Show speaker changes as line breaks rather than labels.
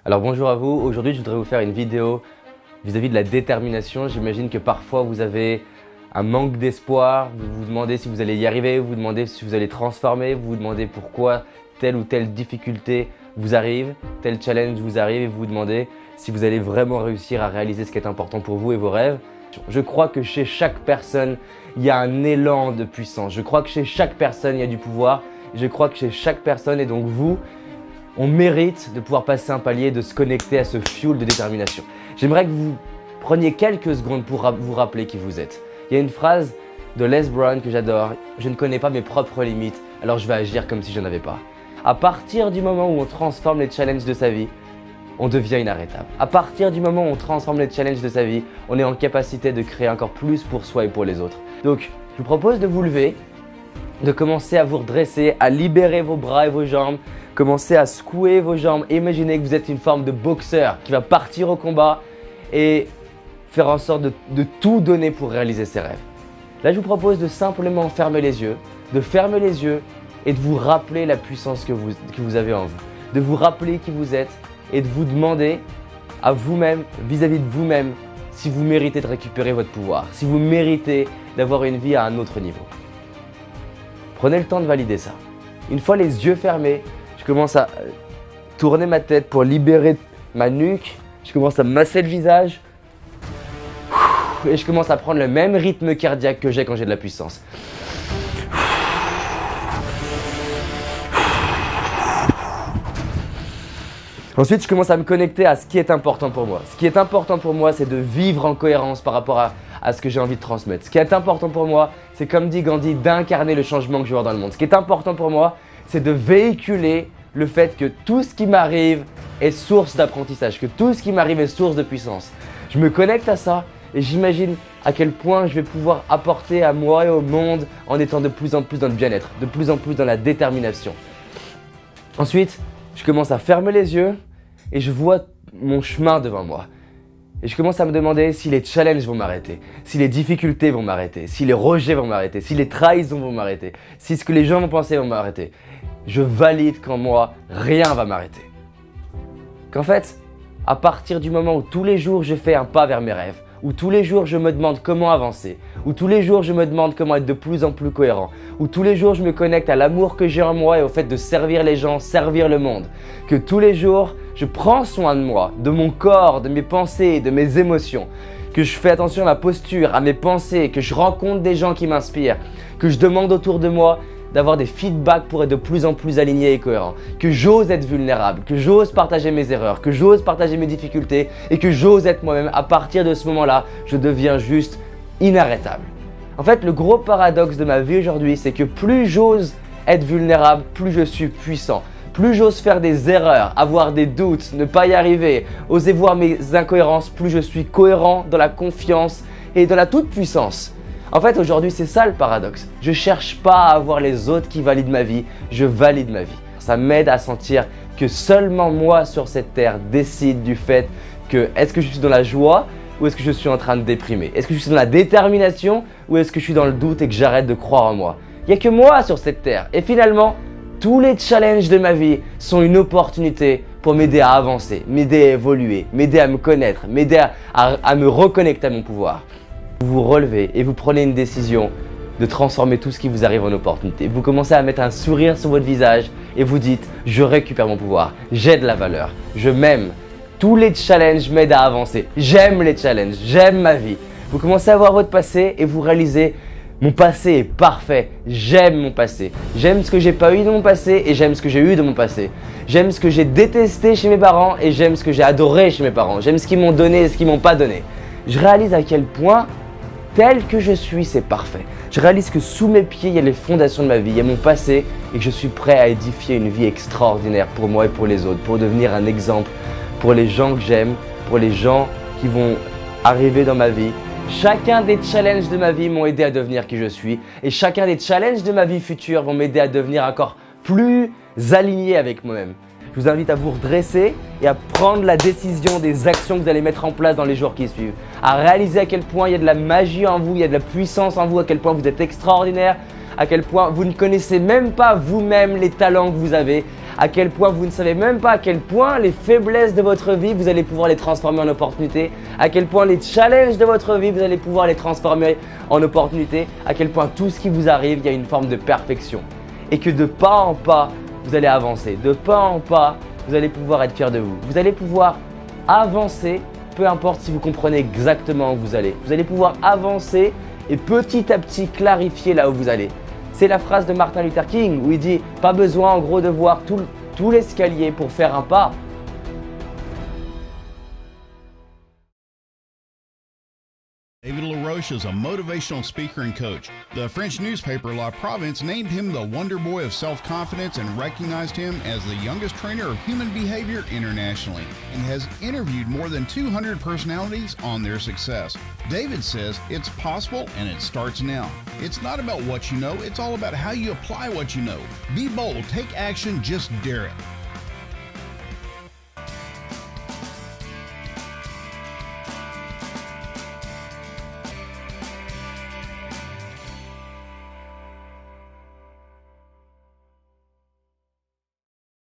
Alors bonjour à vous, aujourd'hui je voudrais vous faire une vidéo vis-à-vis de la détermination. J'imagine que parfois vous avez un manque d'espoir, vous vous demandez si vous allez y arriver, vous vous demandez si vous allez transformer, vous vous demandez pourquoi telle ou telle difficulté vous arrive, tel challenge vous arrive et vous vous demandez si vous allez vraiment réussir à réaliser ce qui est important pour vous et vos rêves. Je crois que chez chaque personne, il y a un élan de puissance. Je crois que chez chaque personne, il y a du pouvoir. Je crois que chez chaque personne, et donc vous, on mérite de pouvoir passer un palier, de se connecter à ce fuel de détermination. J'aimerais que vous preniez quelques secondes pour vous rappeler qui vous êtes. Il y a une phrase de Les Brown que j'adore. Je ne connais pas mes propres limites, alors je vais agir comme si je n'en avais pas. À partir du moment où on transforme les challenges de sa vie, on devient inarrêtable. À partir du moment où on transforme les challenges de sa vie, on est en capacité de créer encore plus pour soi et pour les autres. Donc, je vous propose de vous lever, de commencer à vous redresser, à libérer vos bras et vos jambes, commencer à secouer vos jambes. Imaginez que vous êtes une forme de boxeur qui va partir au combat et faire en sorte de tout donner pour réaliser ses rêves. Là, je vous propose de simplement fermer les yeux, et de vous rappeler la puissance que vous avez en vous, de vous rappeler qui vous êtes et de vous demander à vous-même, vis-à-vis de vous-même, si vous méritez de récupérer votre pouvoir, si vous méritez d'avoir une vie à un autre niveau. Prenez le temps de valider ça. Une fois les yeux fermés, je commence à tourner ma tête pour libérer ma nuque. Je commence à masser le visage. Et je commence à prendre le même rythme cardiaque que j'ai quand j'ai de la puissance. Ensuite, je commence à me connecter à ce qui est important pour moi. Ce qui est important pour moi, c'est de vivre en cohérence par rapport à ce que j'ai envie de transmettre. Ce qui est important pour moi, c'est comme dit Gandhi, d'incarner le changement que je veux voir dans le monde. Ce qui est important pour moi, c'est de véhiculer le fait que tout ce qui m'arrive est source d'apprentissage, que tout ce qui m'arrive est source de puissance. Je me connecte à ça et j'imagine à quel point je vais pouvoir apporter à moi et au monde en étant de plus en plus dans le bien-être, de plus en plus dans la détermination. Ensuite, je commence à fermer les yeux et je vois mon chemin devant moi. Et je commence à me demander si les challenges vont m'arrêter, si les difficultés vont m'arrêter, si les rejets vont m'arrêter, si les trahisons vont m'arrêter, si ce que les gens vont penser vont m'arrêter. Je valide qu'en moi, rien va m'arrêter. Qu'en fait, à partir du moment où tous les jours je fais un pas vers mes rêves, où tous les jours je me demande comment avancer, où tous les jours je me demande comment être de plus en plus cohérent, où tous les jours je me connecte à l'amour que j'ai en moi et au fait de servir les gens, servir le monde, que tous les jours je prends soin de moi, de mon corps, de mes pensées, de mes émotions, que je fais attention à ma posture, à mes pensées, que je rencontre des gens qui m'inspirent, que je demande autour de moi d'avoir des feedbacks pour être de plus en plus aligné et cohérent, que j'ose être vulnérable, que j'ose partager mes erreurs, que j'ose partager mes difficultés et que j'ose être moi-même. À partir de ce moment-là, je deviens juste inarrêtable. En fait, le gros paradoxe de ma vie aujourd'hui, c'est que plus j'ose être vulnérable, plus je suis puissant. Plus j'ose faire des erreurs, avoir des doutes, ne pas y arriver, oser voir mes incohérences, plus je suis cohérent dans la confiance et dans la toute-puissance. En fait, aujourd'hui, c'est ça le paradoxe. Je ne cherche pas à avoir les autres qui valident ma vie, je valide ma vie. Ça m'aide à sentir que seulement moi sur cette terre décide du fait que est-ce que je suis dans la joie ou est-ce que je suis en train de déprimer? Est-ce que je suis dans la détermination ou est-ce que je suis dans le doute et que j'arrête de croire en moi? Il n'y a que moi sur cette terre. Et finalement, tous les challenges de ma vie sont une opportunité pour m'aider à avancer, m'aider à évoluer, m'aider à me connaître, m'aider à me reconnecter à mon pouvoir. Vous vous relevez et vous prenez une décision de transformer tout ce qui vous arrive en opportunité. Vous commencez à mettre un sourire sur votre visage et vous dites « Je récupère mon pouvoir, j'ai de la valeur, je m'aime. Tous les challenges m'aident à avancer. J'aime les challenges, j'aime ma vie. » Vous commencez à voir votre passé et vous réalisez « Mon passé est parfait, j'aime mon passé. J'aime ce que j'ai pas eu de mon passé et j'aime ce que j'ai eu de mon passé. J'aime ce que j'ai détesté chez mes parents et j'aime ce que j'ai adoré chez mes parents. J'aime ce qu'ils m'ont donné et ce qu'ils m'ont pas donné. » Je réalise à quel point tel que je suis, c'est parfait. Je réalise que sous mes pieds, il y a les fondations de ma vie, il y a mon passé et que je suis prêt à édifier une vie extraordinaire pour moi et pour les autres, pour devenir un exemple pour les gens que j'aime, pour les gens qui vont arriver dans ma vie. Chacun des challenges de ma vie m'ont aidé à devenir qui je suis et chacun des challenges de ma vie future vont m'aider à devenir encore plus aligné avec moi-même. Je vous invite à vous redresser et à prendre la décision des actions que vous allez mettre en place dans les jours qui suivent. À réaliser à quel point il y a de la magie en vous, il y a de la puissance en vous, à quel point vous êtes extraordinaire, à quel point vous ne connaissez même pas vous-même les talents que vous avez, à quel point vous ne savez même pas à quel point les faiblesses de votre vie, vous allez pouvoir les transformer en opportunités, à quel point les challenges de votre vie, vous allez pouvoir les transformer en opportunités, à quel point tout ce qui vous arrive, il y a une forme de perfection. Et que de pas en pas, vous allez avancer. De pas en pas, vous allez pouvoir être fier de vous. Vous allez pouvoir avancer, peu importe si vous comprenez exactement où vous allez. Vous allez pouvoir avancer et petit à petit clarifier là où vous allez. C'est la phrase de Martin Luther King où il dit « Pas besoin en gros de voir tout l'escalier pour faire un pas ».
David LaRoche is a motivational speaker and coach. The French newspaper La Province named him the Wonder Boy of self-confidence and recognized him as the youngest trainer of human behavior internationally, and has interviewed more than 200 personalities on their success. David says it's possible and it starts now. It's not about what you know, it's all about how you apply what you know. Be bold, take action, just dare it.